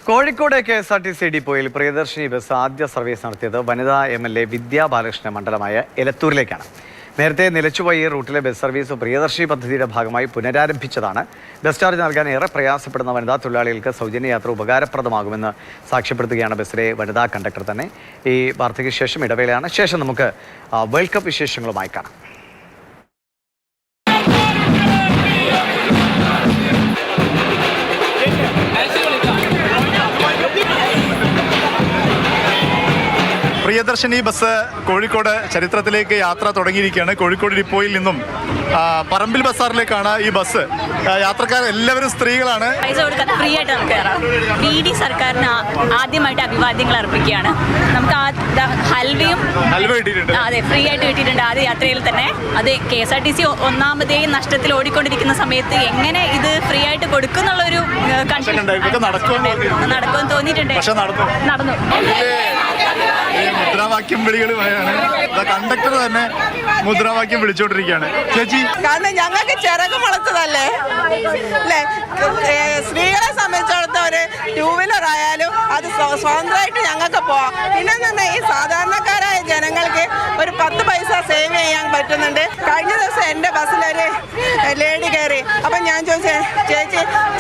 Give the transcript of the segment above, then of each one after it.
Kozhikode KSRTC ഡിപ്പോയിൽ Priyadarshini bus ആദ്യ service നടത്തിയത് വനിതാ MLA വിദ്യാ ബാലകൃഷ്ണ മണ്ഡലമായ എലത്തൂരിലേക്കാണ്. നേരത്തെ നിലച്ചുപോയ ഈ റൂട്ടിലെ ബസ് സർവീസ് പ്രിയദർശിനി പദ്ധതിയുടെ ഭാഗമായി പുനരാരംഭിച്ചതാണ്. ബസ് ചാർജ് നൽകാൻ ഏറെ പ്രയാസപ്പെടുന്ന വനിതാ തൊഴിലാളികൾക്ക് സൗജന്യ യാത്ര ഉപകാരപ്രദമാകുമെന്ന് സാക്ഷ്യപ്പെടുത്തുകയാണ് ബസ്സിലെ വനിതാ കണ്ടക്ടർ തന്നെ. ഈ വാർത്തയ്ക്ക് ശേഷം ഇടവേളയാണ്. ശേഷം നമുക്ക് വേൾഡ് കപ്പ് വിശേഷങ്ങളുമായി കാണാം. പ്രിയദർശിനി ബസ് കോഴിക്കോട് ചരിത്രത്തിലേക്ക് യാത്ര തുടങ്ങിയിരിക്കുകയാണ്. കോഴിക്കോട് ഡിപ്പോയിൽ നിന്നും പറമ്പിൽ ബസാറിലേക്കാണ് ഈ ബസ്. യാത്രക്കാർ എല്ലാവരും സ്ത്രീകളാണ്. പൈസ കൊടുക്കാതെ ഫ്രീ ആയിട്ട് നമുക്ക് കയറാം. BD സർക്കാരിന് ആദ്യമായിട്ട് അഭിവാദ്യങ്ങൾ അർപ്പിക്കുകയാണ്. നമുക്ക് ഹൽവയും അതെ ഫ്രീ ആയിട്ട് കിട്ടിയിട്ടുണ്ട് ആദ്യ യാത്രയിൽ തന്നെ. അത് KSRTC ഒന്നാമതേ നഷ്ടത്തിൽ ഓടിക്കൊണ്ടിരിക്കുന്ന സമയത്ത് എങ്ങനെ ഇത് ഫ്രീ ആയിട്ട് കൊടുക്കുന്നുള്ളൊരു നടക്കുമെന്ന് തോന്നിയിട്ടുണ്ട്. നടന്നു. മുദ്രാവാക്യം വിളികളുമായാണ് കണ്ടക്ടർ തന്നെ മുദ്രാവാക്യം വിളിച്ചോണ്ടിരിക്കുകയാണ്. ചേച്ചി, കാരണം ഞങ്ങൾക്ക് ചിറക് മുളച്ചതല്ലേ അല്ലേ? സ്ത്രീകളെ സംബന്ധിച്ചിടത്തോളം ഒരു 2-വീലർ ആയാലും അത് സ്വതന്ത്രമായിട്ട് ഞങ്ങൾക്ക് പോവാം. പിന്നെ തന്നെ ഈ സാധാരണക്കാരായ ജനങ്ങൾക്ക് ഒരു 10 പൈസ സേവ് ചെയ്യാൻ പറ്റുന്നുണ്ട്. കഴിഞ്ഞ ദിവസം എൻ്റെ ബസ്സിലൊരു ലേഡി കയറി. അപ്പം ഞാൻ ചോദിച്ചേ,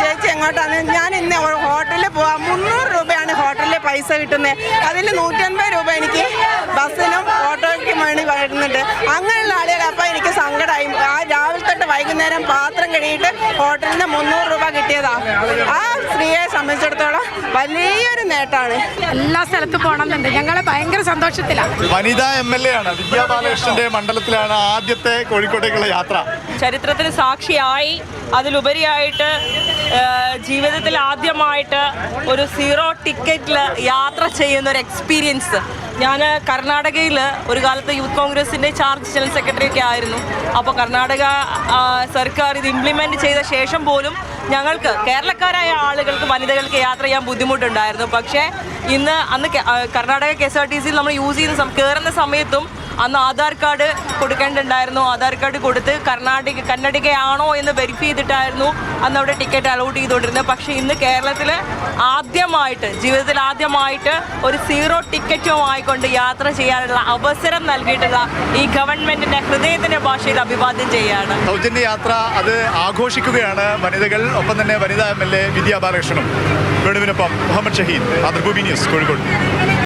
ചേച്ചി എങ്ങോട്ടാണ്? ഞാൻ ഇന്ന് ഹോട്ടലിൽ പോവാം. 300 രൂപയാണ് ഹോട്ടലിൽ പൈസ കിട്ടുന്നത്. അതിൽ 150 രൂപ എനിക്ക് ബസ്സിനും ഓട്ടോയ്ക്കും വേണ്ടി വരുന്നുണ്ട്. അങ്ങനെയുള്ള ആളുകൾ അപ്പം എനിക്ക് സങ്കടമായി. ആ രാവിലെ തൊട്ട് വൈകുന്നേരം പാത്രം കഴുകിയിട്ട് ഹോട്ടലിൽ നിന്ന് 300 രൂപ കിട്ടിയതാണ്. ആ സ്ത്രീയെ സംബന്ധിച്ചിടത്തോളം വലിയൊരു നേട്ടമാണ്. എല്ലാ സ്ഥലത്തും പോകണമെന്നുണ്ട്. ഞങ്ങളെ ഭയങ്കര സന്തോഷത്തിലാണ്. വനിതാ MLA ആണ്. വിദ്യാ ബാലകൃഷ്ണന്റെ മണ്ഡലത്തിലാണ് ആദ്യത്തെ കോഴിക്കോട്ടേക്കുള്ള യാത്ര. ചരിത്രത്തിന് സാക്ഷിയായി അതിലുപരിയായിട്ട് ജീവിതത്തിൽ ആദ്യമായിട്ട് ഒരു 0 ടിക്കറ്റിൽ യാത്ര ചെയ്യുന്ന ഒരു എക്സ്പീരിയൻസ്. ഞാൻ കർണാടകയിൽ ഒരു കാലത്ത് യൂത്ത് കോൺഗ്രസിൻ്റെ ചാർജ് ജനറൽ സെക്രട്ടറി ഒക്കെ ആയിരുന്നു. അപ്പോൾ കർണാടക സർക്കാർ ഇത് ഇംപ്ലിമെൻറ്റ് ചെയ്ത ശേഷം പോലും ഞങ്ങൾക്ക് കേരളക്കാരായ ആളുകൾക്ക് വനിതകൾക്ക് യാത്ര ചെയ്യാൻ ബുദ്ധിമുട്ടുണ്ടായിരുന്നു. പക്ഷേ അന്ന് കർണാടക KSRTCയിൽ നമ്മൾ യൂസ് ചെയ്യുന്ന കയറുന്ന സമയത്തും അന്ന് ആധാർ കാർഡ് കൊടുക്കേണ്ടതുണ്ടായിരുന്നു. ആധാർ കാർഡ് കൊടുത്ത് കന്നഡികയാണോ എന്ന് വെരിഫൈ ചെയ്തിട്ടായിരുന്നു അന്ന് അവിടെ ടിക്കറ്റ് അലോട്ട് ചെയ്തുകൊണ്ടിരുന്നത്. പക്ഷേ ഇന്ന് കേരളത്തിൽ ജീവിതത്തിൽ ആദ്യമായിട്ട് ഒരു 0 ടിക്കറ്റുമായിക്കൊണ്ട് യാത്ര ചെയ്യാനുള്ള അവസരം നൽകിയിട്ടുള്ള ഈ ഗവൺമെന്റിന്റെ ഹൃദയത്തിന്റെ ഭാഷയിൽ അഭിവാദ്യം ചെയ്യുകയാണ്. സൗജന്യ യാത്ര അത് ആഘോഷിക്കുകയാണ് വനിതകൾ. ഒപ്പം തന്നെ വനിതാ MLA വിദ്യാ ബാലകൃഷ്ണനും. വേണുവിനൊപ്പം മുഹമ്മദ് ഷഹീദ്, മാതൃഭൂമി ന്യൂസ്, കോഴിക്കോട്.